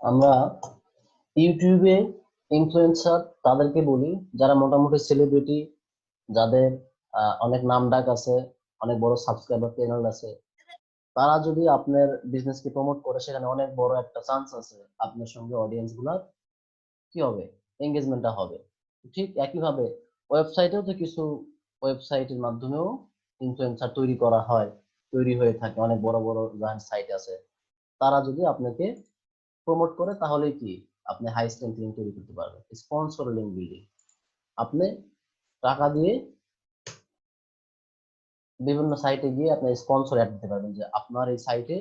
আমরা ইউটিউবে ইনফ্লুয়েন্সার তাদেরকে বলি যারা মোটামুটি সেলিব্রিটি, যাদের অনেক নামডাক আছে, অনেক বড় সাবস্ক্রাইবার চ্যানেল আছে। তারা যদি আপনার বিজনেসকে প্রমোট করে, সেখানে অনেক বড় একটা চান্স আছে আপনার সঙ্গে অডিয়েন্স গুলার কি হবে, এঙ্গেজমেন্টটা হবে। ঠিক একইভাবে ওয়েবসাইটেও তো কিছু ওয়েবসাইটের মাধ্যমেও ইনফ্লুয়েন্সার তৈরি করা হয়, তৈরি হয়ে থাকে। অনেক বড় বড় জায়ান্ট সাইট আছে, তারা যদি আপনাকে প্রমোট করে তাহলে কি আপনি হাই স্ট্রেংথ লিঙ্ক তৈরি করতে পারবেন। স্পন্সর লিঙ্ক বিল্ডিং, আপনি টাকা দিয়ে বিভিন্ন সাইটে গিয়ে আপনি স্পন্সর অ্যাড দিতে পারবেন, যে আপনার এই সাইটে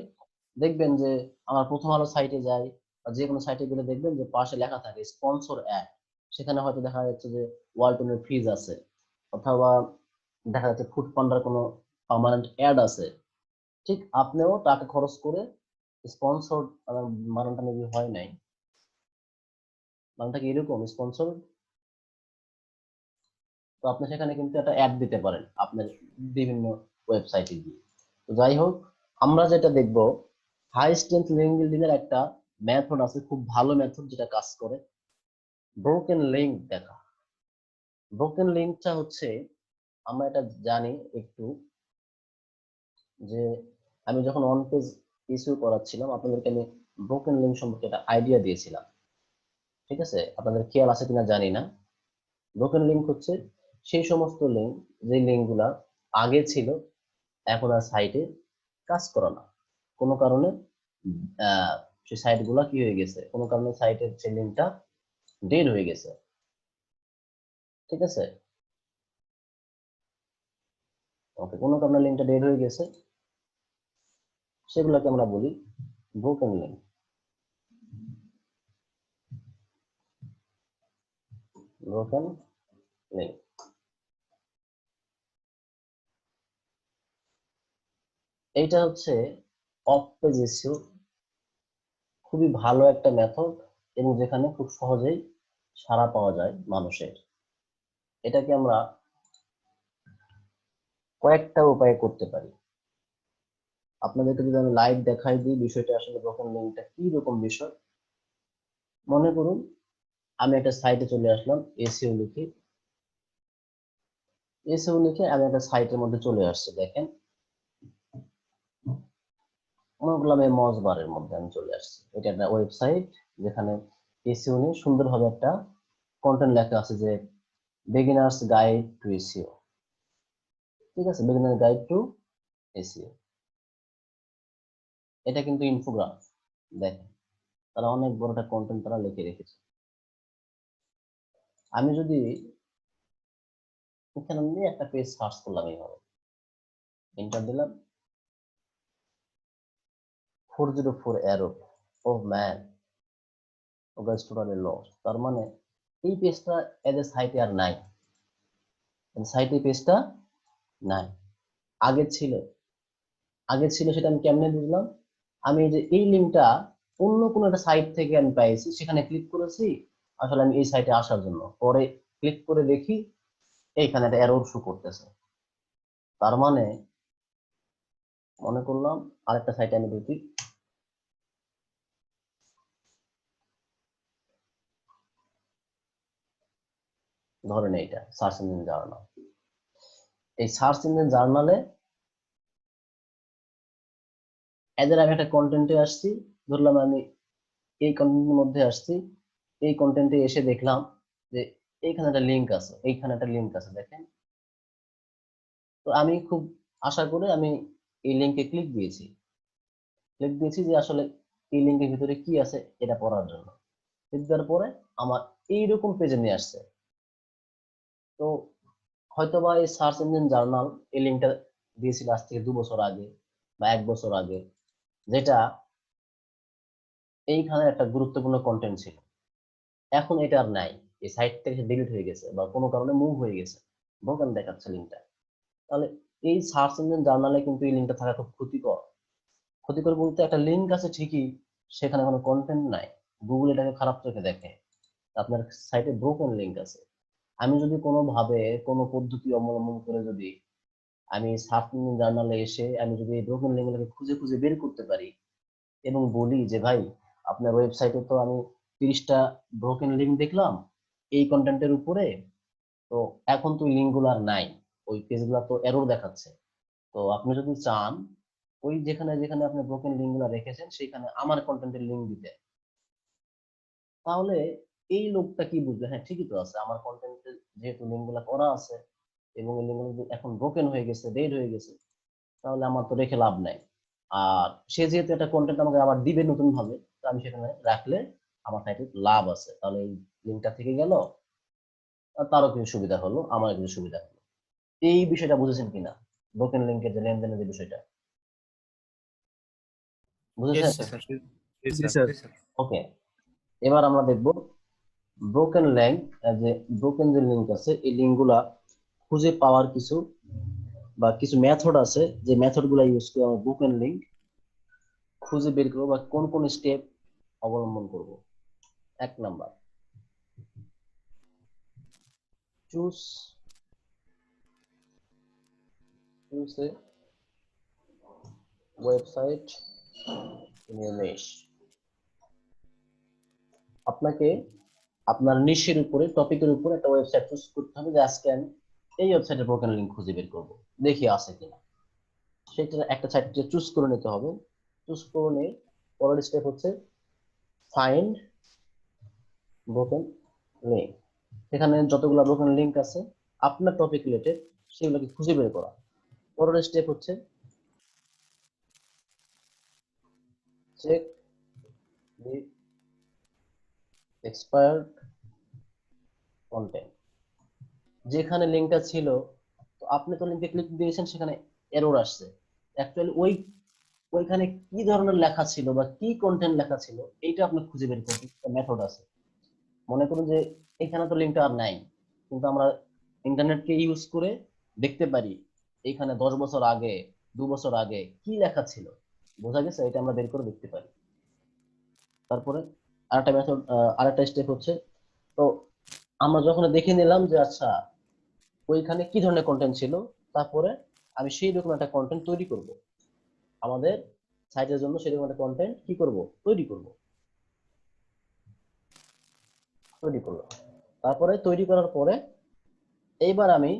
দেখবেন যে আমার প্রথম আলো সাইটে যাই বা যে কোনো সাইটে গেলে দেখবেন যে পাশে লেখা থাকে স্পন্সর অ্যাড। সেখানে হয়তো দেখা যাচ্ছে যে ওয়ালটনের ফ্রিজ আছে, অথবা দেখা যাচ্ছে ফুড পান্ডার কোনো পার্মানেন্ট অ্যাড আছে। ঠিক আপনিও টাকা খরচ করে স্পন্সর, মানটা মেবি হয় নাই, মানটা কি এরকম স্পন্সর, তো আপনি সেখানে কিন্তু একটা অ্যাড দিতে পারেন আপনার বিভিন্ন ওয়েবসাইটে গিয়ে। তো যাই হোক, আমরা যেটা দেখব, হাই স্ট্রেংথ লিঙ্ক বিল্ডিং এর একটা মেথড আছে, খুব ভালো মেথড যেটা কাজ করে, ব্রোকেন লিঙ্ক দেখা। ব্রোকেন লিঙ্কটা হচ্ছে, আমরা এটা জানি একটু, যে আমি যখন অন পেজ ইস্যু করাচ্ছিলাম আপনাদেরকে আমি ব্রোকেন লিঙ্ক সম্পর্কে একটা আইডিয়া দিয়েছিলাম। ঠিক আছে, আপনাদের খেয়াল আছে কিনা জানি না। ব্রোকেন লিঙ্ক হচ্ছে সেই সমস্ত লিঙ্ক, যে লিঙ্কগুলা আগে ছিল, এখন আর সাইটে কাজ করে না কোনো কারণে। আহ সেই সাইট গুলা কি হয়ে গেছে, কোনো কারণে সাইটের সেই লিঙ্কটা ডেড হয়ে গেছে। ঠিক আছে, ওকে, কোনো কারণে লিঙ্কটা ডেড হয়ে গেছে, সেগুলোকে আমরা বলি ব্রোকেন লিঙ্ক। ব্রোকেন লিঙ্ক, এইটা হচ্ছে অফ পেজ ইস্যু, খুবই ভালো একটা মেথড, এবং যেখানে খুব সহজেই সাড়া পাওয়া যায় মানুষের। এটাকে আমরা কয়েকটা উপায়ে করতে পারি। আপনাদেরকে যদি আমি লাইভ দেখাই দিই বিষয়টা, আসলে ব্রোকেন লিঙ্কটা কি রকম বিষয়। মনে করুন আমি একটা সাইটে চলে আসলাম, এসইও লিখে আমি একটা সাইটের মধ্যে চলে আসছি। দেখেন, মনে করলাম এই মজবারের মধ্যে আমি চলে আসছি। এটা একটা ওয়েবসাইট যেখানে এসইও নিয়ে সুন্দরভাবে একটা কন্টেন্ট লেখা আছে, যে বিগিনার্স গাইড টু এসইও। ঠিক আছে, বিগিনার গাইড টু এসইও, এটা কিন্তু ইনফোগ্রাফ। দেখেন, তারা অনেক বড় একটা কন্টেন্ট তারা লিখে রেখেছে। আমি যদি এখানে নিয়ে একটা পেজ সার্চ করলাম, এইভাবে এন্টার দিলাম, 404 অ্যারো, ও ম্যান, ও গাইস টোটালি লস। তার মানে এই পেজটা এজ এ সাইটে আর নাই, সাইটে পেজটা নাই। আগে ছিল, সেটা আমি কেমনে বুঝলাম, আমি যে এই লিঙ্কটা অন্য কোনো একটা সাইট থেকে আমি পাইছি, সেখানে ক্লিক করেছি আসলে আমি এই সাইটে আসার জন্য। পরে ক্লিক করে দেখি এইখানে একটা এরর শো করতেছে। তার মানে মনে করলাম আরেকটা সাইটে আমি দেখি, ধরেন এইটা সার্চ ইঞ্জিন জার্নাল। এই সার্চ ইঞ্জিন জার্নালে এদের আমি একটা কন্টেন্টে আসছি, ধরলাম আমি এই কন্টেন্টের মধ্যে আসছি, এই কন্টেন্টে এসে দেখলাম যে এইখানে একটা লিঙ্ক আছে, এইখানে একটা লিঙ্ক আছে, দেখেন। তো আমি খুব আশা করে আমি এই লিঙ্কে ক্লিক দিয়েছি যে আসলে এই লিঙ্কের ভিতরে কি আছে এটা পড়ার জন্য। ক্লিক দেওয়ার পরে আমার এইরকম পেজে নিয়ে আসছে। তো হয়তোবা এই সার্চ ইঞ্জিন জার্নাল এই লিঙ্কটা দিয়েছিল আজ থেকে 2 বছর আগে বা 1 বছর আগে, যেটা এইখানে একটা গুরুত্বপূর্ণ কন্টেন্ট ছিল। এখন এটা আর নাই, এই সাইট থেকে ডিলিট হয়ে গেছে বা কোনো কারণে মুভ হয়ে গেছে, ব্রোকেন দেখাচ্ছে লিঙ্কটা। তাহলে এই সার্চ ইঞ্জিন জার্নালে কিন্তু এই লিঙ্কটা থাকা খুব ক্ষতিকর। ক্ষতিকর বলতে, একটা লিঙ্ক আছে ঠিকই, সেখানে কোনো কন্টেন্ট নাই, গুগল এটাকে খারাপ চোখে দেখে, আপনার সাইটে ব্রোকেন লিঙ্ক আছে। আমি যদি কোনোভাবে কোনো পদ্ধতি অবলম্বন করে যদি আমি সার্চ ইঞ্জিন জার্নালে এসে আমি যদি এই ব্রোকেন লিঙ্কগুলোকে খুঁজে খুঁজে বের করতে পারি এবং বলি যে ভাই আপনার ওয়েবসাইটে তো আমি 30টা ব্রোকেন লিঙ্ক দেখলাম এই কন্টেন্টের উপরে। তো এখন তো লিঙ্ক গুলো আর নাই, ওই পেজগুলো তো এরর দেখাচ্ছে। তো আপনি যদি চান ওই যেখানে যেখানে আপনি ব্রোকেন লিঙ্ক গুলো রেখেছেন সেখানে আমার কন্টেন্টের লিঙ্ক দিতে, তাহলে এই লোকটা কি বুঝবে, হ্যাঁ ঠিকই তো আছে আমার কন্টেন্টে যেহেতু লিঙ্ক গুলা করা আছে এবং এই লিঙ্ক গুলো এখন ব্রোকেন হয়ে গেছে, ডেড হয়ে গেছে, তাহলে আমার তো রেখে লাভ নাই। আর সে যেহেতু একটা কন্টেন্ট আমাকে আবার দিবে নতুন ভাবে, তো আমি সেখানে রাখলে আমার সাইটে লাভ আছে, তাহলে এই লিঙ্কটা থেকে গেল, আর তারও কিছু সুবিধা হলো, আমারও কিছু সুবিধা হলো। এই বিষয়টা বুঝেছেন কিনা, ব্রোকেন লিঙ্কের যে লেনদেনের যে বিষয়টা, ইয়েস বুঝেছেন? স্যার। জি স্যার। ওকে, এবার আমরা দেখব ব্রোকেন লিঙ্ক, যে ব্রোকেন যে লিঙ্ক আছে এই লিঙ্ক গুলা খুঁজে পাওয়ার কিছু বা কিছু মেথড আছে, যে মেথড গুলা ইউজ করে আমরা ব্রোকেন লিঙ্ক খুঁজে বের করবো বা কোন কোন স্টেপ অবলম্বন করব। 1 number, choose a website in your niche. আপনাকে আপনার নিশের উপরে, টপিকের উপরে একটা ওয়েবসাইট চুজ করতে হবে, যে আজকে আমি এই ওয়েবসাইটের ব্রোকেন লিঙ্ক খুঁজে বের করব, দেখি আছে কিনা। সেটা একটা সাইট চুজ করে নিতে হবে। চুজ করে নিয়ে পরের স্টেপ হচ্ছে ফাইন্ড ব্রোকেন লিঙ্ক। এখানে যতগুলো ব্রোকেন লিঙ্ক আছে আপনার টপিক রিলেটেড সেগুলোকে খুঁজে বের করা। পরের স্টেপ হচ্ছে চেক দি এক্সপায়ার্ড কন্টেন্ট। যেখানে লিঙ্কটা ছিল, তো আপনি তো লিঙ্কে ক্লিক দিয়েছেন, সেখানে এরর আসছে। অ্যাকচুয়ালি ওইখানে কি ধরনের লেখা ছিল বা কি কন্টেন্ট লেখা ছিল এইটা আপনি খুঁজে বের করতে একটা মেথড আছে। মনে করুন যে এখানে তো লিঙ্কটা আর নাই, কিন্তু আমরা ইন্টারনেটকে ইউজ করে দেখতে পারি এইখানে 10 বছর আগে, 2 বছর আগে কি লেখা ছিল, বোঝা গেছে, এটা আমরা বের করে দেখতে পারি। তারপরে আরেকটা মেথড, আরেকটা স্টেপ হচ্ছে, তো আমরা যখন দেখে নিলাম যে আচ্ছা ওইখানে কি ধরনের কন্টেন্ট ছিল, তারপরে আমি সেই রকম একটা কন্টেন্ট তৈরি করব, আমাদের সাইটের জন্য সেরকম একটা কন্টেন্ট কি করব, তৈরি করব, তৈরি করলাম। তারপরে তৈরি করার পরে এইবার আমি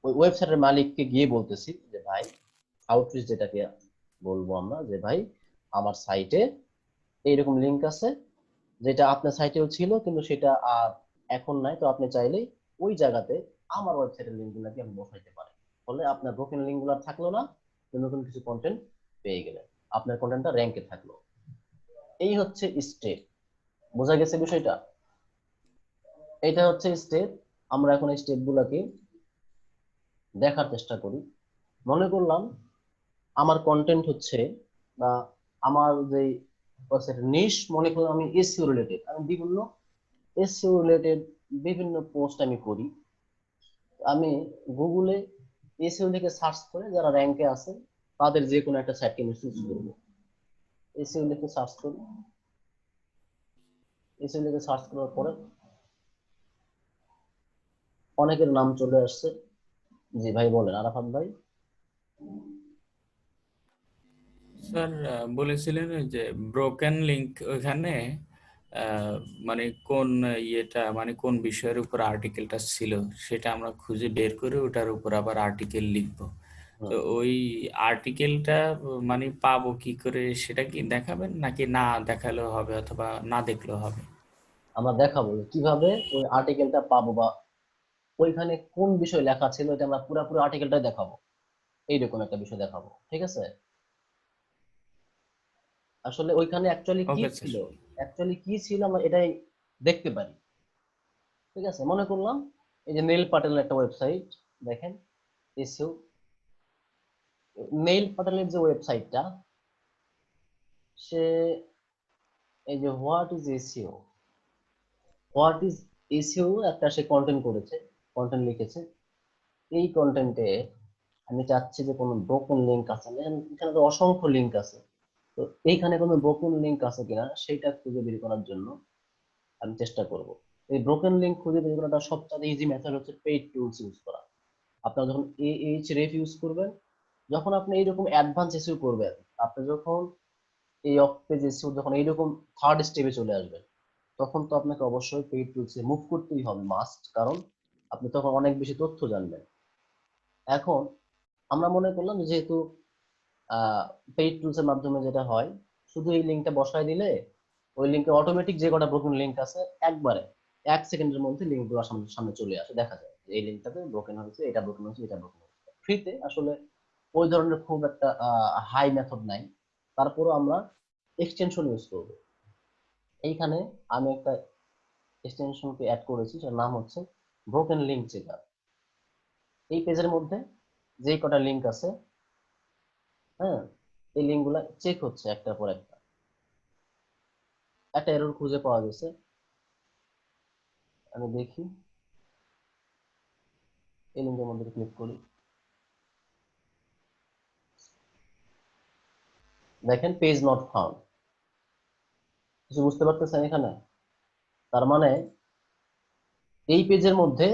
ওই ওয়েবসাইটের মালিককে গিয়ে বলতেছি যে ভাই, আউটরিচ যেটাকে বলবো আমরা, যে ভাই আমার সাইটে এইরকম লিঙ্ক আছে, যেটা আপনার সাইটেও ছিল কিন্তু সেটা আর এখন নাই, তো আপনি চাইলেই ওই জায়গাতে আমার ওয়েবসাইটের লিঙ্ক গুলাকে আপনি বসাইতে পারেন। ফলে আপনার ব্রোকেন লিঙ্ক গুলো থাকলো না, নতুন কিছু কন্টেন্ট পেয়ে গেলেন, আপনার কন্টেন্টটা র্যাঙ্কে থাকলো। এই হচ্ছে স্টেপ, বোঝা গেছে বিষয়টা? এটা হচ্ছে স্টেপ। আমরা এখন এই স্টেপ গুলাকে দেখার চেষ্টা করি। মনে করলাম আমার কন্টেন্ট হচ্ছে বা আমার যে নিশ, মনে করলাম আমি এসইও রিলেটেড, আমি বিভিন্ন এসইও রিলেটেড বিভিন্ন পোস্ট আমি করি। আমি গুগলে এসইও লিখে সার্চ করে যারা র্যাঙ্কে আছে তাদের যে কোনো একটা সাইটকে আমি চুজ করবো। এসইও লিখে সার্চ করি, এসইও লিখে সার্চ করার পরে অনেকের নাম চলে আসছে। জি ভাই বলেন, আরাফাত ভাই। স্যার বলেছিলেন ওই যে ব্রোকেন লিংক, ওইখানে মানে কোন ইয়েটা, মানে কোন বিষয়ের উপর আর্টিকেলটা ছিল সেটা আমরা খুঁজে বের করে ওটার উপর আবার আর্টিকেল লিখবো। তো ওই আর্টিকেলটা মানে পাবো কি করে, সেটা কি দেখাবেন নাকি না দেখালেও হবে অথবা না দেখলেও হবে? আমরা দেখাবো যে কিভাবে ওই আর্টিকেলটা পাবো বা ওইখানে কোন বিষয় লেখা ছিল, এটা আমরা পুরোপুরি আর্টিকেলটাই দেখাবো, এইরকম একটা বিষয় দেখাবো, ঠিক আছে? আসলে ওইখানে অ্যাকচুয়ালি কি ওকে স্যার। ছিল, অ্যাকচুয়ালি কি ছিল আমরা এটাই দেখতে পারি। ঠিক আছে, মনে করলাম এই যে নেইল পাটেলের একটা ওয়েবসাইট, দেখেন এসইও নেইল পাটেলের যে ওয়েবসাইটটা, সে এই যে what is SEO, what is SEO একটা সে কন্টেন্ট করেছে, কন্টেন্ট লিখেছে। এই কন্টেন্টে আমি চাচ্ছি যে কোনো ব্রোকেন লিংক আছে না, এখানে তো অসংখ্য লিংক আছে, তো এইখানে কোনো ব্রোকেন লিংক আছে কিনা সেটা খুঁজে বের করার জন্য আমি চেষ্টা করব। এই ব্রোকেন লিংক খুঁজে বের করাটা সবচেয়ে ইজি মেথড হচ্ছে পেইড টুলস ইউজ করা। আপনারা যখন AHREF ইউজ করবেন, যখন আপনি এইরকম অ্যাডভান্স এসইও করবেন, আপনি যখন এই অফ পেজ এসিও যখন এইরকম থার্ড স্টেপে চলে আসবে, তখন তো আপনাকে অবশ্যই পেইড টুলসে মুভ করতেই হবে, মাস্ট। কারণ আপনি তখন অনেক বেশি তথ্য জানবেন। এখন আমরা মনে করলাম যে যেহেতু পেইড টুলস এর মাধ্যমে যেটা হয়, শুধু এই লিঙ্কটা বসায় দিলে ওই লিঙ্কে অটোমেটিক যে কটা ব্রোকেন লিঙ্ক আছে একবারে 1 সেকেন্ডের মধ্যে লিঙ্কগুলো সামনে সামনে চলে আসে, দেখা যায় যে এই লিঙ্কটাতে ব্রোকেন হয়েছে, এটা ব্রোকেন হয়েছে, এটা ব্রোকেন হয়েছে। ফ্রিতে আসলে ওই ধরনের খুব একটা হাই মেথড নাই, তারপরও আমরা এক্সটেনশন ইউজ করব। এইখানে আমি একটা এক্সটেনশনকে অ্যাড করেছি, যার নাম হচ্ছে ব্রোকেন লিঙ্ক চেকার। এই পেজের মধ্যে যে কটা লিঙ্ক আছে, হ্যাঁ, এই লিঙ্কগুলো চেক হচ্ছে একটার পর একটা। একটা এরর খুঁজে পাওয়া গেছে, আমি দেখি, এই লিঙ্কের মধ্যে ক্লিক করি, দেখেন পেজ নট ফাউন্ড। কিছু বুঝতে পারতেছেন এখানে? তার মানে এই পেজের মধ্যে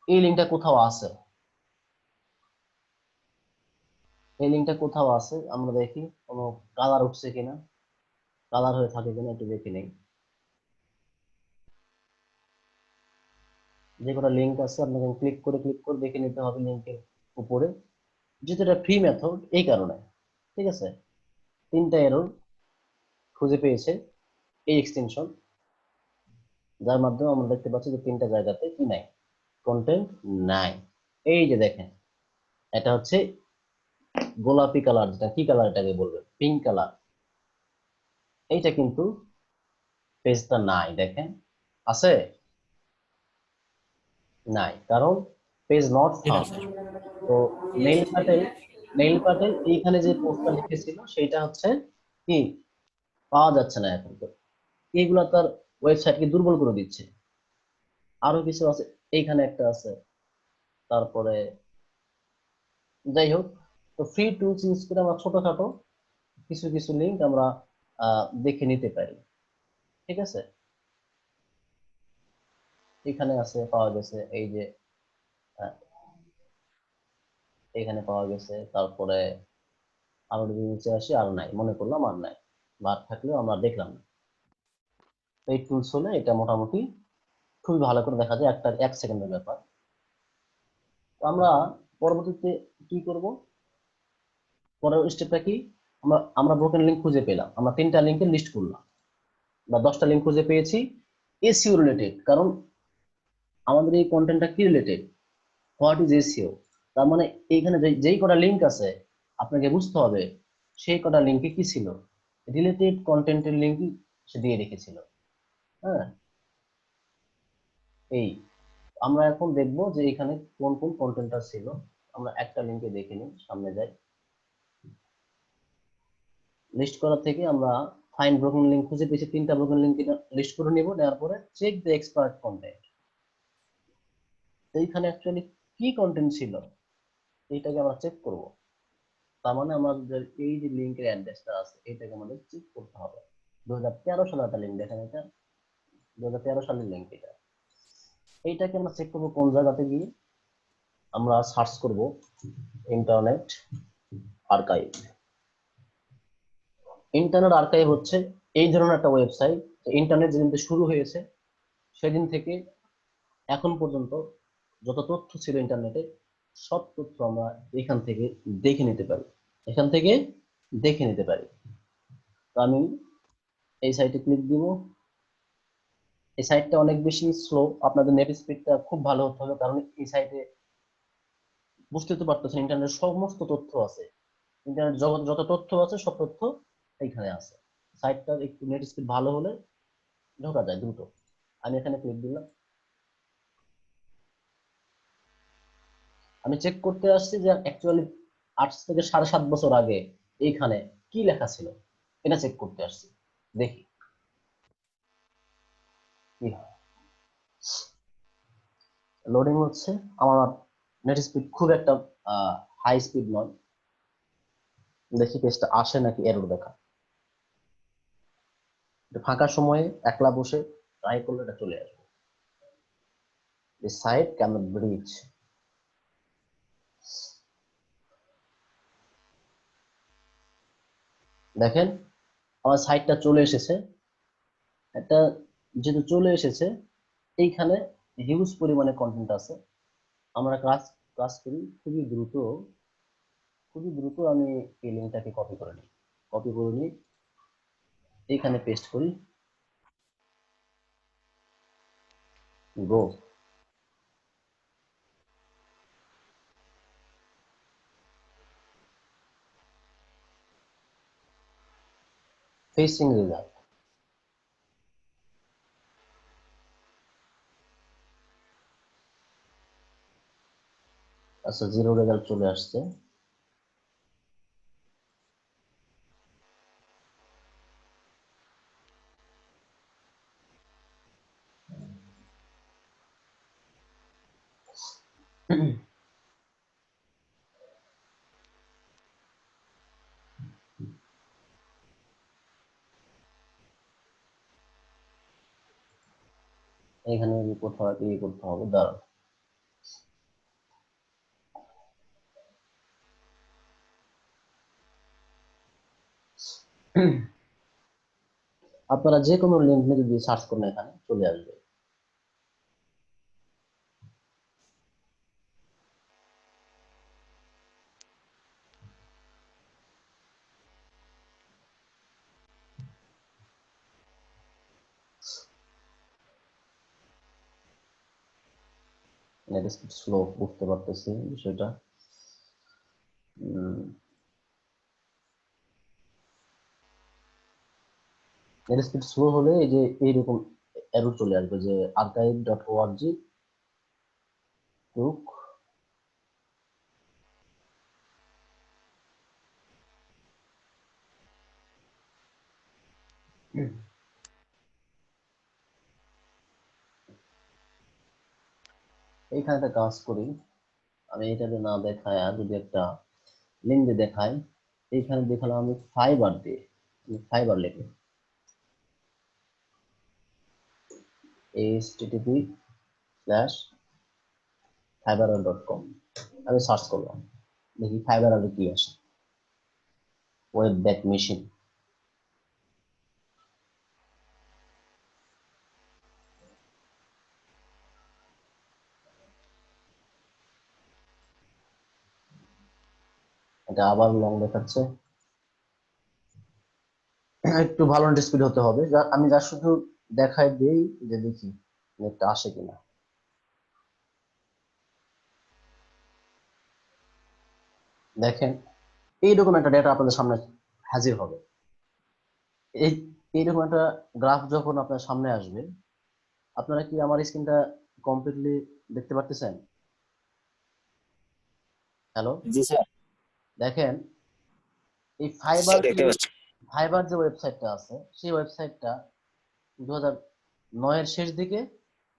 এই লিঙ্কটা কোথাও আছে, এই লিঙ্কটা কোথাও আছে। আমরা দেখি কোনো কালার উঠছে কিনা, কালার হয়ে থাকে কিনা একটু দেখে নেই। যে কটা লিঙ্ক আছে আপনাকে ক্লিক করে দেখে নিতে হবে লিঙ্কের উপরে, যেহেতু এটা ফ্রি মেথড এই কারণে। ঠিক আছে, 3টা এরর খুঁজে পেয়েছে এই এক্সটেনশন, যার মাধ্যমে আমরা দেখতে পাচ্ছি যে 3টা জায়গাতে কি নাই, কন্টেন্ট নাই। এই যে দেখেন, এটা হচ্ছে গোলাপি কালার, যেটা কি কালার এটাকে বলবেন, পিঙ্ক কালার। এইটা কিন্তু পেজটা নাই, দেখেন আছে, নাই, কারণ পেজ নট এটা ফাউন্ড। স্যার। তো নেইল প্যাটেল, এইখানে যে পোস্টটা লিখেছিল সেটা হচ্ছে কি পাওয়া যাচ্ছে না এখন। তো এইগুলা তার ওয়েবসাইটকে দুর্বল করে দিচ্ছে। আরো কিছু আছে, এইখানে একটা আছে, তারপরে যাই হোক। তো ফ্রি টুলস ইউজ করে আমরা ছোটখাটো কিছু কিছু লিঙ্ক আমরা দেখে নিতে পারি। ঠিক আছে, এখানে আছে, পাওয়া গেছে, এই যে আহ, এখানে পাওয়া গেছে। তারপরে আরো যদি নিচে আসি, আর নাই, মনে করলাম আর নাই, বার থাকলেও আমরা দেখলাম না। এই টুলস হলে এটা মোটামুটি খুবই ভালো করে দেখা যায়, একটা 1 সেকেন্ডের ব্যাপার। তো আমরা পরবর্তীতে কি করব, পরের স্টেপটা কি, আমরা ব্রোকেন লিঙ্ক খুঁজে পেলাম, আমরা 3টা লিঙ্কের লিস্ট করলাম বা 10টা লিঙ্ক খুঁজে পেয়েছি এসইও রিলেটেড। কারণ আমাদের এই কন্টেন্টটা কি রিলেটেড, হোয়াট ইজ এসইও। তার মানে এইখানে যেই কটা লিঙ্ক আছে আপনাকে বুঝতে হবে সেই কটা লিঙ্কে কি ছিল, রিলেটেড কন্টেন্টের লিঙ্ক সে দিয়ে রেখেছিল। হ্যাঁ, এই আমরা এখন দেখবো যে এখানে কোন কোন কন্টেন্টটা ছিল। আমরা একটা লিঙ্কে দেখে নিই, সামনে যাই, লিস্ট করা থেকে আমরা ফাইন্ড ব্রোকেন লিঙ্ক খুঁজে পেয়েছি, 3টা ব্রোকেন লিঙ্ক লিস্ট করে নিব, নেওয়ার পরে চেক দ্য এক্সপার্ট কন্টেন্ট। এইখানে অ্যাকচুয়ালি কি কন্টেন্ট ছিল এইটাকে আমরা চেক করব। তার মানে আমাদের এই যে লিঙ্কের অ্যাড্রেসটা আছে এটাকে আমাদের চেক করতে হবে। 2013 সালের একটা লিঙ্ক, দেখেন এটা 2013 সালের লিঙ্ক। এটা এইটাকে আমরা চেক করবো কোন জায়গাতে গিয়ে, আমরা সার্চ করব ইন্টারনেট আর্কাইভ। ইন্টারনেট আর্কাইভ হচ্ছে এই ধরনের একটা ওয়েবসাইট, ইন্টারনেট যেদিন থেকে শুরু হয়েছে সেদিন থেকে এখন পর্যন্ত যত তথ্য ছিল ইন্টারনেটে, সব তথ্য আমরা এখান থেকে দেখে নিতে পারি, এখান থেকে দেখে নিতে পারি। তো আমি এই সাইটে ক্লিক দিব। এই সাইটটা অনেক বেশি স্লো, আপনাদের নেট স্পিডটা খুব ভালো হতে হবে, কারণ এই সাইটে বুঝতে তো পারতেছেন ইন্টারনেট সমস্ত তথ্য আছে, ইন্টারনেট জগৎ যত তথ্য আছে সব তথ্য এইখানে আছে। সাইটটার একটু নেট স্পিড ভালো হলে ঢোকা যায় দ্রুত। আমি এখানে ক্লিক দিলাম, আমি চেক করতে আসছি যে অ্যাকচুয়ালি 8 থেকে 7.5 বছর আগে এইখানে কি লেখা ছিল, এটা চেক করতে আসছি, দেখি কি হয়। লোডিং হচ্ছে, আমার নেট স্পিড খুব একটা হাই স্পিড নয়, দেখি পেজটা আসে নাকি এরর দেখা। ফাঁকা সময়ে একলা বসে ট্রাই করলে এটা চলে আসবে। The site cannot be reached. দেখেন আমার সাইটটা চলে এসেছে, একটা যেহেতু চলে এসেছে এইখানে হিউজ পরিমাণে কন্টেন্ট আছে। আমরা কাজ কাজ করি খুবই দ্রুত আমি এই লিঙ্কটাকে কপি করে নিই, এইখানে পেস্ট করি, গো। ফেসিং রেজাল্ট, আচ্ছা 0 রেজাল্ট চলে আসছে। এখানে কোথাও করতে হবে, দাঁড়ান। আপনারা যে কোনো লিঙ্ক নিয়ে যদি সার্চ করেন এখানে চলে আসবে। নেট স্পিড স্লো, বুঝতে পারতেছি বিষয়টা। নেট স্পিড স্লো হলে এই যে এইরকম এরর চলে আসবে যে archive.org took এইখানে একটা কাজ করি, আমি এটাতে না দেখায় যদি একটা লিঙ্ক দিয়ে দেখাই, এইখানে দেখালাম আমি ফাইবার দিয়ে, ফাইবার লিখে http/fiverr.com আমি সার্চ করলাম, দেখি ফাইবার আগে কি আসে, ওয়েব ব্যাক মেশিন। এটা আবার লং দেখাচ্ছে, একটু ভালো নেট স্পিড হতে হবে। আমি যা শুধু দেখাই দেই যে দেখি নেটটা আসে কিনা। দেখেন এইরকম একটা ডেটা আপনাদের সামনে হাজির হবে। এই এইরকম একটা গ্রাফ যখন আপনার সামনে আসবে, আপনারা কি আমার স্ক্রিনটা কমপ্লিটলি দেখতে পারতেছেন? হ্যালো, জি স্যার। দেখেন এই স্যার দেখতে পাচ্ছি। ফাইবার যে ওয়েবসাইটটা আছে সেই ওয়েবসাইটটা 2009 এর শেষ দিকে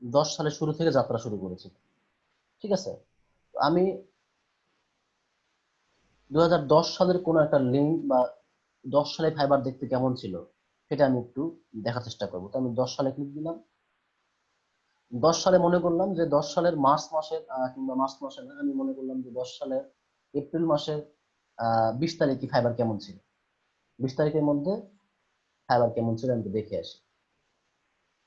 10 সালের শুরু থেকে যাত্রা শুরু করেছে। ঠিক আছে, আমি 2010 সালের কোন একটা লিঙ্ক বা 10 সালে ফাইবার দেখতে কেমন ছিল সেটা আমি একটু দেখার চেষ্টা করবো। তো আমি 10 সালে ক্লিক দিলাম। 10 সালে মনে করলাম যে 10 সালের মার্চ মাসের কিংবা মার্চ মাসের না, আমি মনে করলাম যে 10 সালের এপ্রিল মাসের 20 তারিখে ফাইবার কেমন ছিল। 20 তারিখের মধ্যে ফাইবার কেমন ছিল আমি একটু দেখে আসি।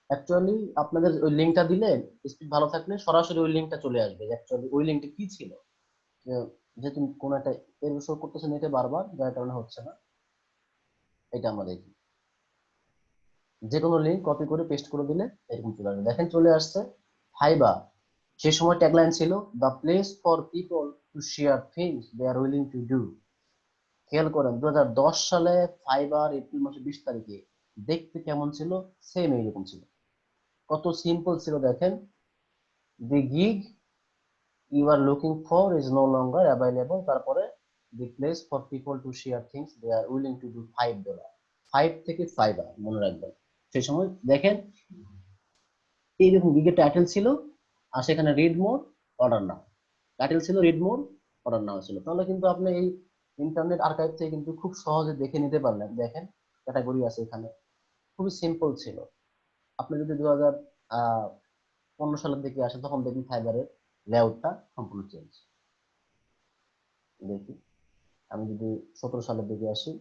অ্যাকচুয়ালি আপনাদের ওই লিঙ্কটা দিলে স্পিড ভালো থাকলে সরাসরি ওই লিঙ্কটা চলে আসবে। অ্যাকচুয়ালি ওই লিঙ্কটা কি ছিল, যেহেতু কোন একটা এর শো করতেছে নেটে বারবার, যার কারণে হচ্ছে না। এটা আমরা দেখি, যে কোনো লিঙ্ক কপি করে পেস্ট করে দিলে এরকম চলে আসবে। দেখেন চলে আসছে ফাইবার। সে সময় ট্যাগলাইন ছিল the place for people to share things they are willing to do. খেয়াল করেন 2010 সালে ফাইবার এপ্রিল মাসের 20 তারিখে দেখতে কেমন ছিল, সেম এইরকম ছিল। কত সিম্পল ছিল দেখেন, the gig you are looking for is no longer available, তারপরে the place for people to share things they are willing to do $5, 5 থেকে ফাইবার মনে রাখবেন। সেই সময় দেখেন এইরকম গিগের টাইটেল ছিল, আর সেখানে রিড মোর অর্ডার নাও, টাইটেল ছিল রিড মোর অর্ডার নাও ছিল। তাহলে কিন্তু আপনি এই ইন্টারনেট আর্কাইভ থেকে কিন্তু খুব সহজে দেখে নিতে পারলেন। দেখেন ক্যাটাগরি আছে এখানে, খুবই সিম্পল ছিল। আপনি যদি 2015 সালের দিকে আসেন তখন দেখুন ফাইবারের লেআউটটা সম্পূর্ণ চেঞ্জ। দেখি আমি যদি 17 সালের দিকে আসি,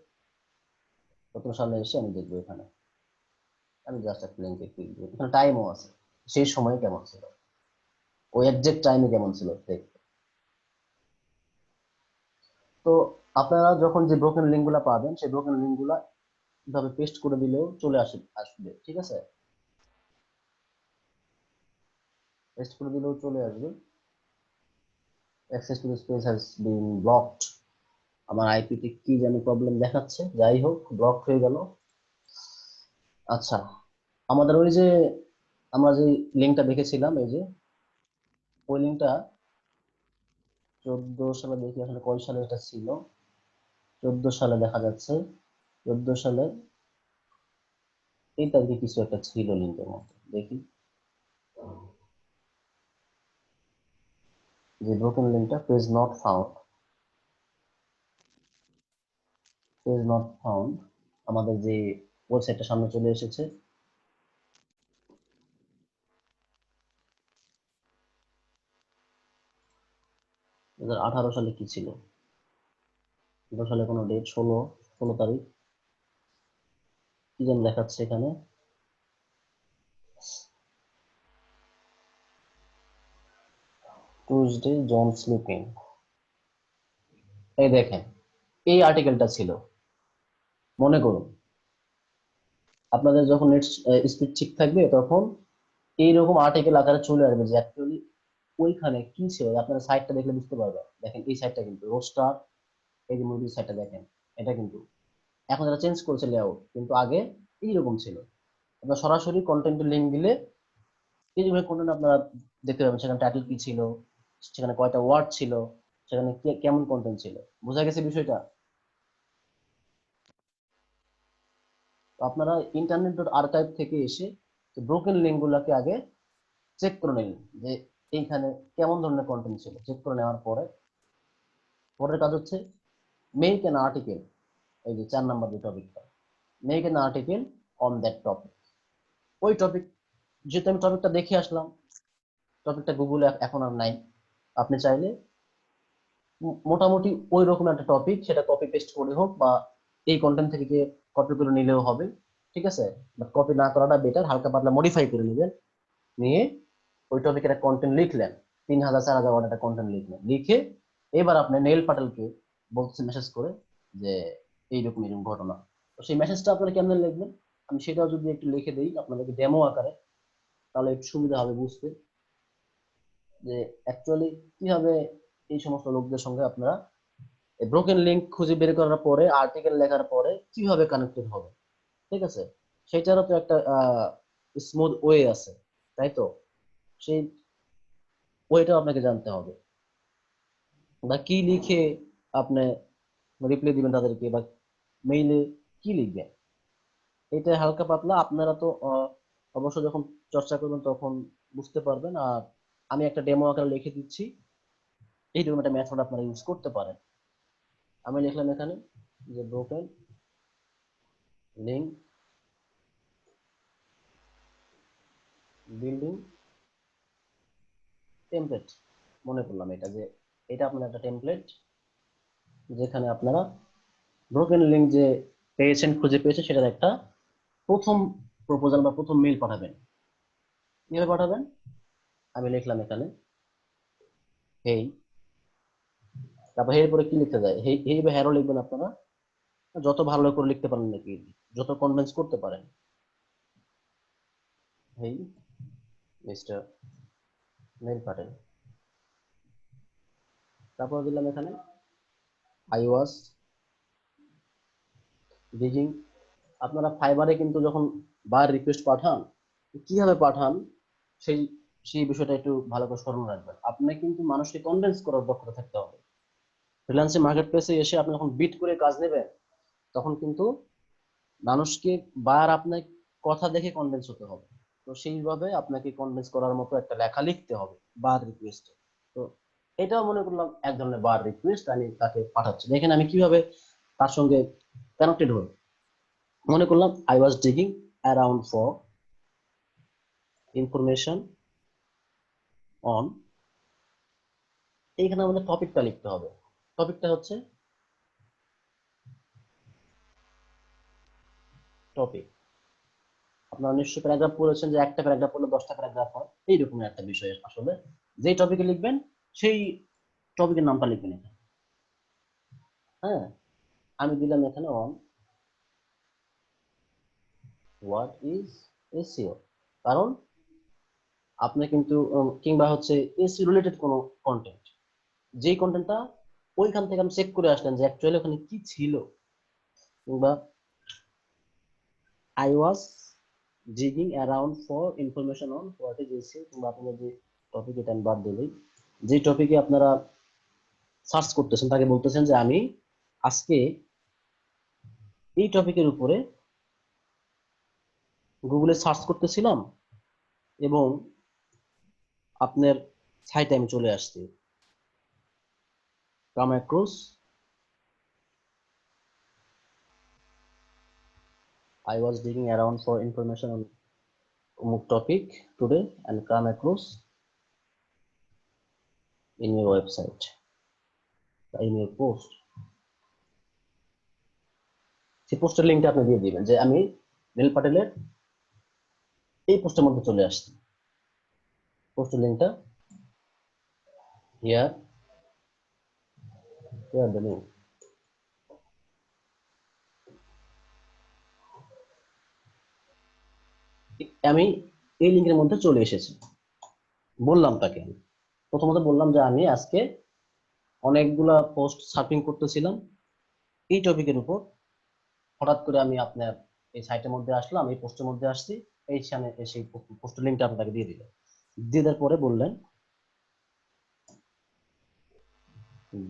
কত সালে এসে আমি দেখবো এখানে। আমি জাস্ট একটা লিঙ্কে ক্লিক দিব, এখানে টাইমও আছে, সেই সময় কেমন ছিল, ওই এক্সাক্ট টাইমে কেমন ছিল দেখতে। তো আপনারা যখন যে ব্রোকেন লিঙ্ক গুলা পাবেন, সেই ব্রোকেন লিঙ্ক গুলা এভাবে পেস্ট করে দিলেও চলে আসবে, ঠিক আছে, পেস্ট করে দিলেও চলে আসবে। Access to this page has been blocked, আমার আইপিতে কি যেন প্রবলেম দেখাচ্ছে, যাই হোক ব্লক হয়ে গেল। আচ্ছা, আমাদের ওই যে আমরা যে লিঙ্কটা দেখেছিলাম, এই যে ওই লিঙ্কটা 14 সালে, দেখি আসলে কয় সালে এটা ছিল, 14 সালে দেখা যাচ্ছে, 14 সালে এই তারিখে কিছু একটা ছিল লিঙ্কের মধ্যে, দেখি যে ব্রোকেন লিঙ্কটা page not found, page not found, আমাদের যে ওয়েবসাইটটা সামনে চলে এসেছে। 2018 সালে কি ছিল, 2018 সালে কোনো ডেট, 16 তারিখ, কি যেন দেখাচ্ছে এখানে, টুইসডে জন স্লিপিং, এই দেখেন এই আর্টিকেলটা ছিল। মনে করুন আপনাদের যখন নেট স্পিড ঠিক থাকবে, তখন এইরকম আর্টিকেল আকারে চলে আসবে যে অ্যাকচুয়ালি ওইখানে কি ছিল, আপনারা সাইটটা দেখলে বুঝতে পারবেন। দেখেন এই সাইটটা কিন্তু রোস্টার, এই যে মুভির সাইটটা দেখেন, এটা কিন্তু এখন যারা চেঞ্জ করেছে লেআউট, কিন্তু আগে এইরকম ছিল। আপনার সরাসরি কন্টেন্টের লিঙ্ক দিলে এই যে কন্টেন্ট আপনারা দেখতে পাবেন, সেখানে টাইটেল কি ছিল, সেখানে কয়টা ওয়ার্ড ছিল, সেখানে কেমন কন্টেন্ট ছিল, বোঝা গেছে বিষয়টা। তো আপনারা ইন্টারনেট ডট আর্কাইভ থেকে এসে ব্রোকেন লিঙ্ক গুলাকে আগে চেক করে নিন যে এইখানে কেমন ধরনের কন্টেন্ট ছিল। চেক করে নেওয়ার পরে পরের কাজ হচ্ছে মেক অ্যান আর্টিকেল, এই যে 4 নাম্বার যে টপিকটা, make an article on that topic. ওই টপিক, যেহেতু আমি টপিকটা দেখে আসলাম, টপিকটা গুগলে এখন আর নাই, আপনি চাইলে মোটামুটি ওই রকম একটা টপিক, সেটা কপি পেস্ট করে হোক বা এই কন্টেন্ট থেকে কপি করে নিলেও হবে, ঠিক আছে, বাট কপি না করাটা বেটার, হালকা পাতলা মডিফাই করে নেবেন, নিয়ে ওই টপিকের একটা কন্টেন্ট লিখলেন, 3000 4000 ওয়ার্ড একটা কন্টেন্ট লিখলেন, লিখে এবার আপনি নেইল পাটেলকে বলতেছেন মেসেজ করে যে এইরকম এরকম ঘটনা। তো সেই মেসেজটা আপনারা কেমন লিখবেন, আমি সেটাও যদি একটু লিখে দিই আপনাদেরকে ডেমো আকারে, তাহলে একটু সুবিধা হবে বুঝতে, যে অ্যাকচুয়ালি কিভাবে এই সমস্ত লোকদের সঙ্গে আপনারা ব্রোকেন লিঙ্ক খুঁজে বের করার পরে, আর্টিকেল লেখার পরে কিভাবে কানেক্টেড হবে, ঠিক আছে, সেটারও তো একটা স্মুথ ওয়ে আছে, তাই তো, সেই ওয়েটাও আপনাকে জানতে হবে, বা কি লিখে আপনি রিপ্লাই দিবেন তাদেরকে, বা মেইলে কি লিখবেন, এটা হালকা পাতলা আপনারা তো অবশ্য যখন চর্চা করবেন তখন বুঝতে পারবেন। আর আমি একটা ডেমো আকারে লিখে দিচ্ছি, এইরকম একটা মেথড আপনারা ইউজ করতে পারেন। আমি লিখলাম এখানে যে ব্রোকেন লিঙ্ক বিল্ডিং টেমপ্লেট, মনে করলাম এটা যে এটা আপনার একটা টেমপ্লেট, যেখানে আপনারা ব্রোকেন লিঙ্ক যে পেয়েছেন, খুঁজে পেয়েছে, সেটার একটা প্রথম প্রপোজাল বা প্রথম মেইল পাঠাবেন। কিভাবে পাঠাবেন, আমি লিখলাম এখানে হেই, তারপর এরপরে কি লিখতে যায়, হেই হেই বা হ্যারো লিখবেন আপনারা, যত ভালো করে লিখতে পারেন নাকি, যত কনভিন্স করতে পারেন। হেই মিস্টার নেইল পাটেল, তারপর দিলাম এখানে আই ওয়াজ ডিগিং। আপনারা ফাইবারে কিন্তু যখন বার রিকোয়েস্ট পাঠান, কিভাবে পাঠান, সেই সেই বিষয়টা একটু ভালো করে স্মরণ রাখবেন। আপনি কিন্তু মানুষকে কনভিন্স করার দক্ষতা থাকতে হবে। ফ্রিল্যান্সিং মার্কেট প্লেসে এসে আপনি যখন বিট করে কাজ নেবেন, তখন কিন্তু মানুষকে বার আপনার কথা দেখে কনভিন্স হতে হবে। তো সেইভাবে আপনাকে কনভিন্স করার মতো একটা লেখা লিখতে হবে বার রিকোয়েস্ট। তো এটাও মনে করলাম এক ধরনের বার রিকোয়েস্ট, আমি তাকে পাঠাচ্ছি, দেখেন আমি কিভাবে তার সঙ্গে কানেক্টেড হই। মনে করলাম I was digging around for information on, এইখানে আমাদের টপিকটা লিখতে হবে। টপিকটা হচ্ছে টপিক। আপনারা নিশ্চয়ই প্যারাগ্রাফ পড়েছেন যে একটা প্যারাগ্রাফ পড়লে 10টা প্যারাগ্রাফ হয়, এইরকমই একটা বিষয় আসলে। যেই টপিকে লিখবেন সেই টপিকের নামটা লিখবেন এখানে। হ্যাঁ, আমি দিলাম এখানে অন হোয়াট ইজ এসইও, কারণ আপনি কিন্তু কিংবা হচ্ছে এসইও রিলেটেড কোনো কন্টেন্ট, যেই কন্টেন্টটা ওইখান থেকে আপনি চেক করে আসলেন যে অ্যাকচুয়ালি ওখানে কি ছিল, কিংবা I was digging around for information on what is SEO, কিংবা আপনি যদি টপিক এটা বাদ দিলেই যে টপিকে আপনারা সার্চ করতেছেন তাকে বলতেছেন যে আমি আজকে এই টপিকের উপরে গুগলে সার্চ করতেছিলাম এবং আপনার সাইটে আমি চলে আসছি, come across, I was digging around for information on অমুক topic today and come across in your website, in your post, সেই পোস্টের লিঙ্কটা আপনি দিয়ে দিবেন যে আমি নীল পাটেলের এই পোস্টের মধ্যে চলে আসছি, পোস্টের লিঙ্কটা here the link। আমি এই লিঙ্কের মধ্যে চলে এসেছি, বললাম তাকে, প্রথমত বললাম যে আমি আজকে অনেকগুলা পোস্ট সার্ফিং করতেছিলাম এই টপিকের উপর, হঠাৎ করে আমি আপনার এই সাইটের মধ্যে আসলাম, এই পোস্টের মধ্যে আসছি, এইখানে সেই পোস্টের লিঙ্কটা আপনাকে দিয়ে দিল, দিয়ে দেওয়ার পরে বললেন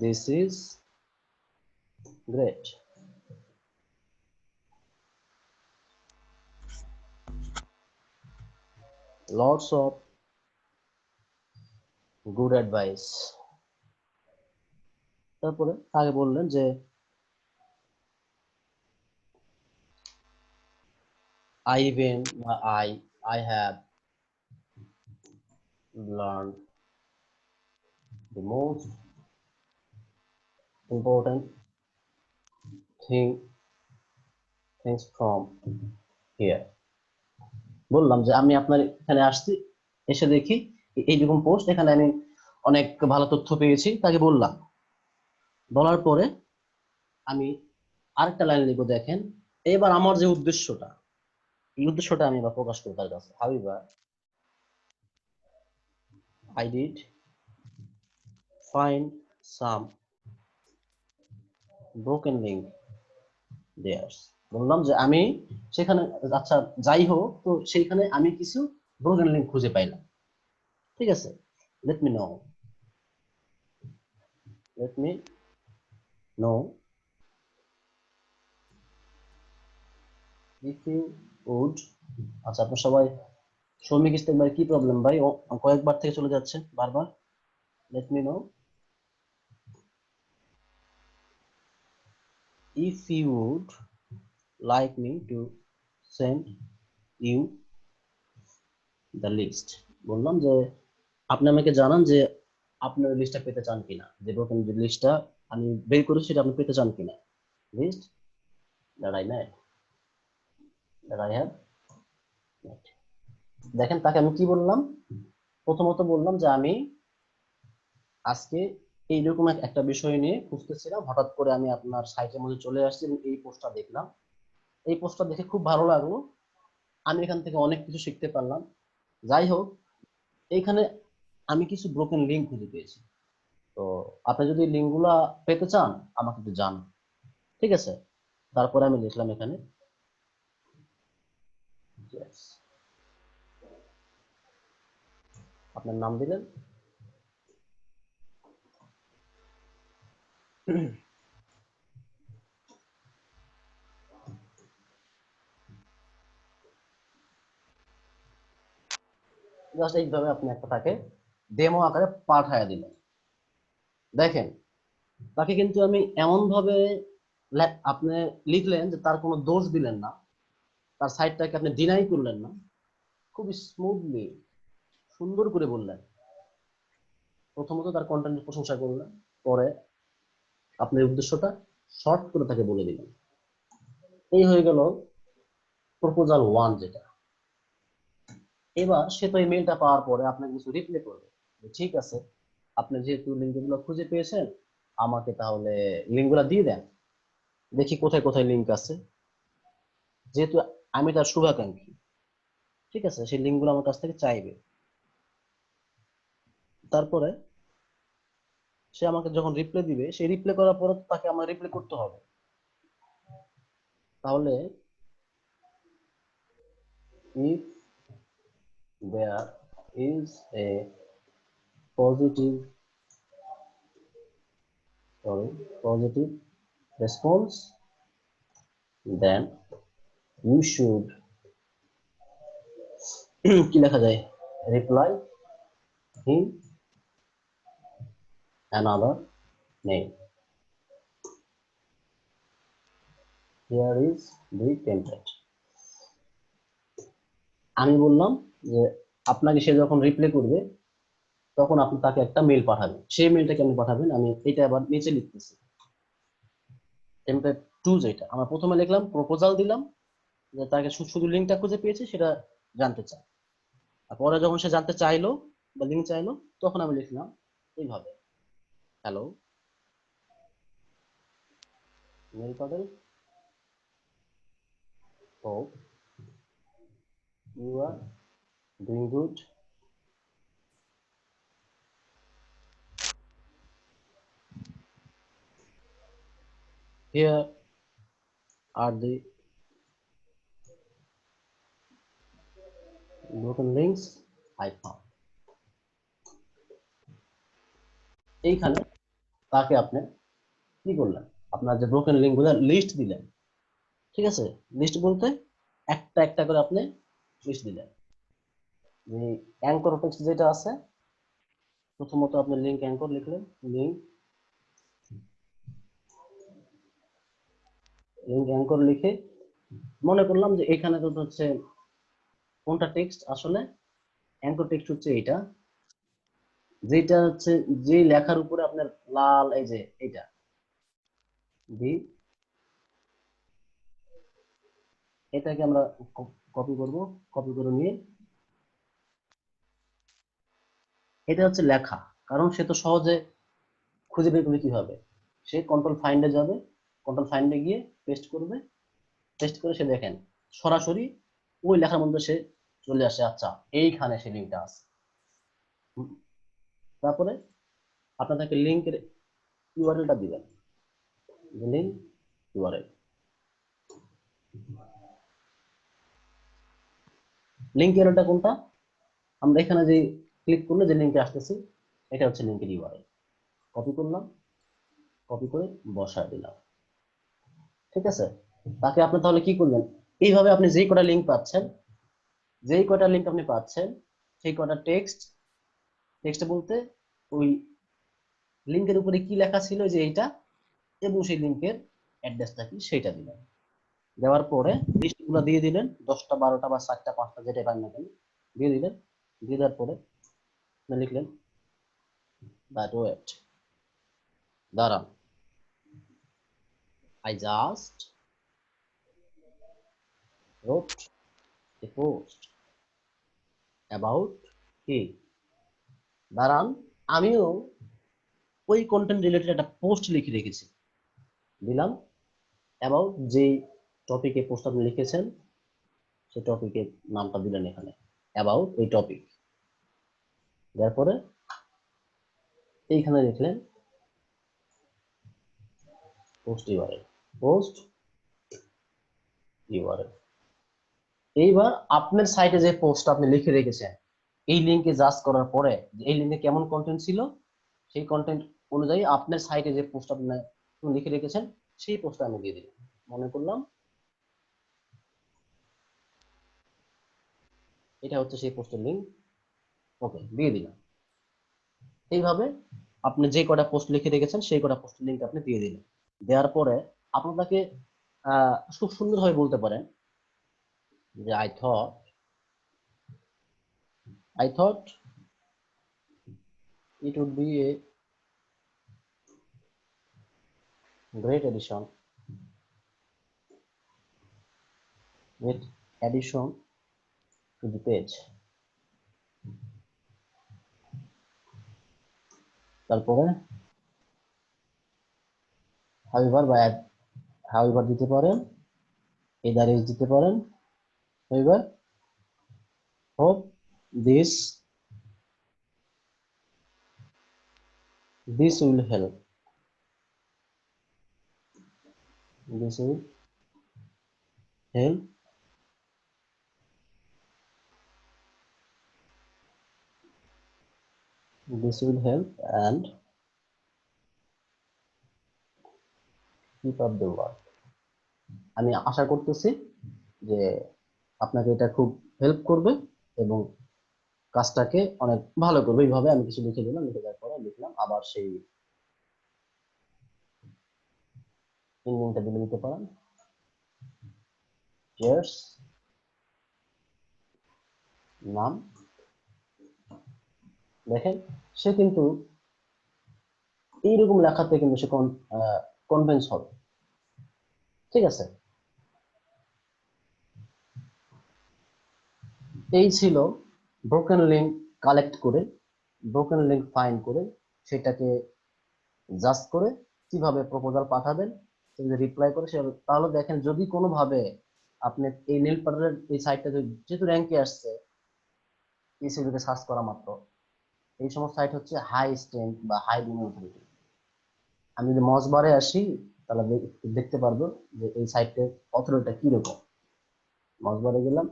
this is great, lots of good advice. তারপরে তাকে বললেন যে I have learned the most important things from here। বললাম যে আমি আপনার এখানে আসছি, এসে দেখি এইরকম পোস্ট, এখানে আমি অনেক ভালো তথ্য পেয়েছি, তাকে বললাম। বলার পরে আমি আরেকটা লাইন লিখবো, দেখেন এবার আমার যে উদ্দেশ্যটা, এই উদ্দেশ্যটা আমি এবার প্রকাশ করবো তার কাছে। However, I did find some broken link there। বললাম যে আমি সেখানে, আচ্ছা যাই হোক, তো সেইখানে আমি কিছু ব্রোকেন লিঙ্ক খুঁজে পাইলাম। ঠিক আছে, let me know if you would। আচ্ছা, আপনার সবাই শ্রমিক ইস্তেক ভাই কি প্রবলেম ভাই, ও কয়েকবার থেকে চলে যাচ্ছে বারবার। let me know if you would like me to send you the list। বললাম যে আপনি আমাকে জানান যে আপনি ওই লিস্টটা পেতে চান কিনা, যে ব্রোকেন যে লিস্টটা আমি বের করেছি সেটা আপনি পেতে চান কিনা, list that I have made। দেখেন তাকে আমি কি বললাম, প্রথমত বললাম যে আমি আজকে এইরকম একটা বিষয় নিয়ে খুঁজতেছিলাম, হঠাৎ করে আমি আপনার সাইটের মধ্যে চলে আসছি এবং এই পোস্টটা দেখলাম, এই পোস্টটা দেখে খুব ভালো লাগলো, আমি এখান থেকে অনেক কিছু শিখতে পারলাম। যাই হোক, এইখানে আমি কিছু ব্রোকেন লিঙ্ক খুঁজে পেয়েছি, তো আপনি যদি লিঙ্কগুলা পেতে চান আমাকে একটু জানান। ঠিক আছে, তারপরে আমি লিখলাম এখানে yes, আপনার নাম দিলেন, জাস্ট এইভাবে আপনি একটা তাকে ডেমো আকারে পাঠায় দিলেন। দেখেন তাকে কিন্তু আমি এমন ভাবে আপনি লিখলেন যে তার কোনো দোষ দিলেন না, তার সাইটটাকে আপনি ডিনাই করলেন না, খুব স্মুথলি সুন্দর করে বললেন। প্রথমত তার কন্টেন্টের প্রশংসা করলেন, পরে আপনার উদ্দেশ্যটা শর্ট করে তাকে বলে দিলেন। এই হয়ে গেল প্রপোজাল 1 যেটা। এবার সে তো এই মেলটা পাওয়ার পরে আপনাকে কিছু রিপ্লাই করবে যে ঠিক আছে, আপনি যেহেতু লিঙ্কগুলো খুঁজে পেয়েছেন, আমাকে তাহলে লিঙ্কগুলো দিয়ে দেন, দেখি কোথায় কোথায় লিঙ্ক আছে। যেহেতু আমি তার শুভাকাঙ্ক্ষী, ঠিক আছে, সেই লিঙ্কগুলো আমার কাছ থেকে চাইবে। তারপরে সে আমাকে যখন রিপ্লাই দিবে, সেই রিপ্লাই করার পরে তাকে আমার রিপ্লাই করতে হবে। তাহলে if there is a positive positive response, then you should কি লেখা যায়, reply him another name. Here is the template. আমি বললাম যে আপনাকে সে যখন রিপ্লাই করবে তখন আপনি তাকে একটা মেল পাঠাবেন। সেই মেলটা কেমন পাঠাবেন, আমি এটা আবার নিচে লিখতেছি। টেমপ্লেট 2 যেটা আমরা প্রথমে লিখলাম, প্রপোজাল দিলাম যে তাকে শুধু লিঙ্কটা খুঁজে পেয়েছে সেটা জানতে চায়। আর পরে যখন সে জানতে চাইলো বা লিঙ্ক চাইলো, তখন আমি লিখলাম এইভাবে, হ্যালো মেল পাবেন, hope you are doing good, here are the broken links I found. এইখানে তাকে আপনি কি করলেন, আপনার যে ব্রোকেন লিঙ্ক গুলো লিস্ট দিলেন। ঠিক আছে, লিস্ট বলতে একটা একটা করে আপনি লিস্ট দিলেন। যে অ্যাঙ্কর টেক্সট যেটা আছে, প্রথমত আপনি লিঙ্ক অ্যাঙ্কর লিখলেন, লিঙ্ক লিঙ্ক অ্যাঙ্কর লিখে মনে করলাম যে এখানে তো হচ্ছে কোনটা টেক্সট, আসলে অ্যাঙ্কর টেক্সট হচ্ছে এইটা, যেটা হচ্ছে যে লেখার উপরে আপনার লাল এই যে এটা দি, এটাকে আমরা কপি করব, কপি করে নিয়ে এটা হচ্ছে লেখা। কারণ সে তো সহজে খুঁজে বের করবে কিভাবে, সে কন্ট্রোল ফাইন্ডে যাবে, কন্ট্রোল ফাইন্ডে গিয়ে পেস্ট করবে, পেস্ট করে সে দেখেন সরাসরি ওই লেখার মধ্যে সে চলে আসে, আচ্ছা এইখানে সে লিঙ্কটা আছে। তারপরে আপনাদেরকে লিঙ্কের ইউআরএলটা দিবেন, লিঙ্ক ইউআরএল, লিঙ্ক ইউআরএলটা কোনটা, আমরা এখানে যে ক্লিক করলে যে লিঙ্কে আসতেছি এটা হচ্ছে লিঙ্কের ইউআরএল। কপি করলাম, কপি করে বসায় দিলাম। ঠিক আছে, তাকে আপনি তাহলে কি করলেন, এইভাবে আপনি যেই কটা লিঙ্ক পাচ্ছেন, যেই কটা লিঙ্ক আপনি পাচ্ছেন সেই কটা টেক্সট বলতে ওই লিঙ্কের উপরে কি লেখা ছিল যে এইটা, এবং সেই লিঙ্কের অ্যাড্রেসটা কি সেটা দিলেন। দেওয়ার পরে লিস্টগুলো দিয়ে দিলেন, 10টা 12টা বা 7টা 5টা যেটা পান না কেন দিয়ে দিলেন। দিয়ে দেওয়ার পরে লিখলেন বাট ওয়েট, দাঁড়ান, I just wrote a post about কি, দাঁড়ান আমিও ওই কন্টেন্ট রিলেটেড একটা পোস্ট লিখে রেখেছি। দিলাম অ্যাবাউট যে টপিকে পোস্ট আপনি লিখেছেন সেই টপিকের নামটা দিলেন এখানে, অ্যাবাউট এই টপিক। তারপরে এইখানে লিখলেন পোস্ট ইউআরএল, পোস্ট ইউআরএল। এইবার আপনার সাইটে যে পোস্ট আপনি লিখে রেখেছেন এই লিঙ্কে জাস্ট করার পরে এই লিঙ্কে কেমন কন্টেন্ট ছিল সেই কন্টেন্ট অনুযায়ী আপনার সাইটে যে পোস্ট আপনি লিখে রেখেছেন সেই পোস্টটা আমি দিয়ে দিলাম। মনে করলাম এটা হচ্ছে সেই পোস্টের লিঙ্ক, ওকে দিয়ে দিলাম। এইভাবে আপনি যে কটা পোস্ট লিখে রেখেছেন সেই কটা পোস্টের লিঙ্ক আপনি দিয়ে দিলেন। দেওয়ার পরে আপনি তাকে খুব সুন্দরভাবে বলতে পারেন যে I thought it would be a great addition with addition to the page, তারপরে however বা however দিতে পারেন, either is দিতে পারেন, however hope this will help, this will help and keep up the work. আমি আশা করতেছি যে আপনাকে এটা খুব হেল্প করবে এবং কাজটাকে অনেক ভালো করবে। এইভাবে আমি কিছু লিখে দিলাম, লিখে দেওয়ার পরে লিখলাম আবার সেই ইঞ্জিনটা দিলে দিতে পারেন, চেয়ার্স নাম। দেখেন সে কিন্তু এইরকম লেখাতে কিন্তু সে কনভিন্স হবে। ঠিক আছে, এই ছিল ব্রোকেন লিঙ্ক কালেক্ট করে, ব্রোকেন লিঙ্ক ফাইন্ড করে, সেটাকে জাস্ট করে কিভাবে প্রপোজাল পাঠাবেন, যদি রিপ্লাই করে তাহলে দেখেন যদি কোনোভাবে আপনি এই নীল পার্লের এই সাইটটা যেহেতু র্যাঙ্কে আসছে ইসিবিতে সার্চ করা মাত্র, এই সমস্ত সাইট হচ্ছে হাই স্ট্রেংথ বা হাই ডিমান্ড অথরিটি। আমি যদি মজবারে আসি তাহলে দেখতে পারবো যে এই সাইটের অথরিটিটা কিরকম। মজবারে গেলাম,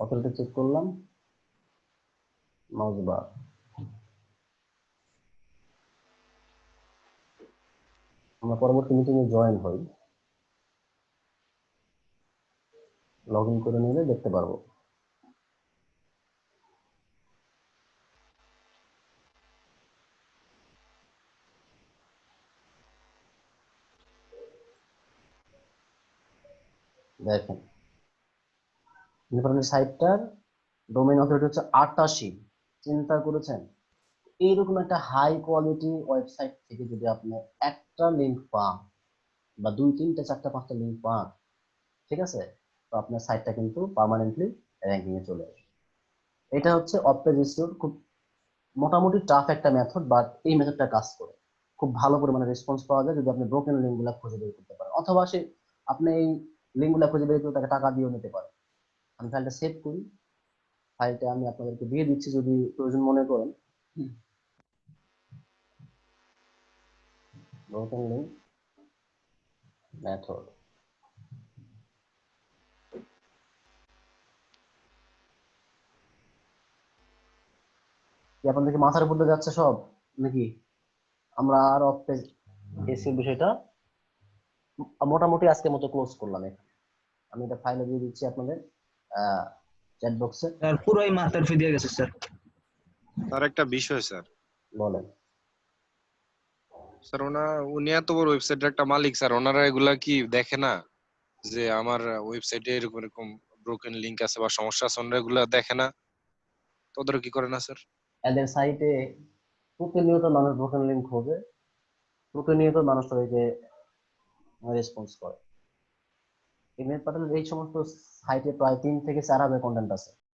অথরিটি চেক করলাম, মজবার আমরা পরবর্তী মিটিংয়ে জয়েন হই, লগ ইন করে নিলে দেখতে পারবো। দেখেন সাইটটার ডোমেইন অথরিটি হচ্ছে 88। চিন্তা করেছেন এইরকম একটা হাই কোয়ালিটি ওয়েবসাইট থেকে যদি আপনি একটা লিংক পান বা 2, 3, 4, 5টা লিংক পান, ঠিক আছে, তো আপনার সাইটটা কিন্তু পার্মানেন্টলি র্যাঙ্কিং এ চলে আসবে। এটা হচ্ছে অফ পেজ এসইও খুব মোটামুটি টাফ একটা মেথড, বাট এই মেথডটা কাজ করে খুব ভালো পরিমাণে রেসপন্স পাওয়া যায় যদি আপনি ব্রোকেন লিঙ্কগুলো খুঁজে বের করতে পারেন, অথবা সে আপনি এই লিঙ্কগুলো খুঁজে বের করে তাকে টাকা দিয়েও নিতে পারেন। আমি ফাইলটা সেভ করি, ফাইলটা আমি আপনাদেরকে দিয়ে দিচ্ছি যদি প্রয়োজন মনে করেন। ব্রোকেন লিঙ্ক মেথড, কি আপনাদেরকে মাথার উপর দিয়ে যাচ্ছে সব নাকি? আমরা আর অফ পেজ এসিও বিষয়টা মোটামুটি আজকের মতো ক্লোজ করলাম। আমি এটা ফাইলে দিয়ে দিচ্ছি আপনাদের চ্যাট বক্সে। স্যার পুরোই মাথার ফি দিয়ে গেছে স্যার। তার একটা বিষয় স্যার, বলেন। স্যার উনি এত বড় ওয়েবসাইটের একটা মালিক স্যার, ওনারা এগুলা কি দেখে না যে আমার ওয়েবসাইটে এরকম এরকম ব্রোকেন লিংক আছে বা সমস্যা আছে, ওনারা এগুলা দেখে না? তোদের কি করে না স্যার? এদের সাইটে প্রতিনিয়ত মানুষ ব্রোকেন লিঙ্ক খোঁজে, প্রতিনিয়ত মানুষ তাদেরকে রেসপন্স করে। ইমেল পাঠালে এই সমস্ত সাইটে প্রায় 3 থেকে 4 হাজার কন্টেন্ট আছে।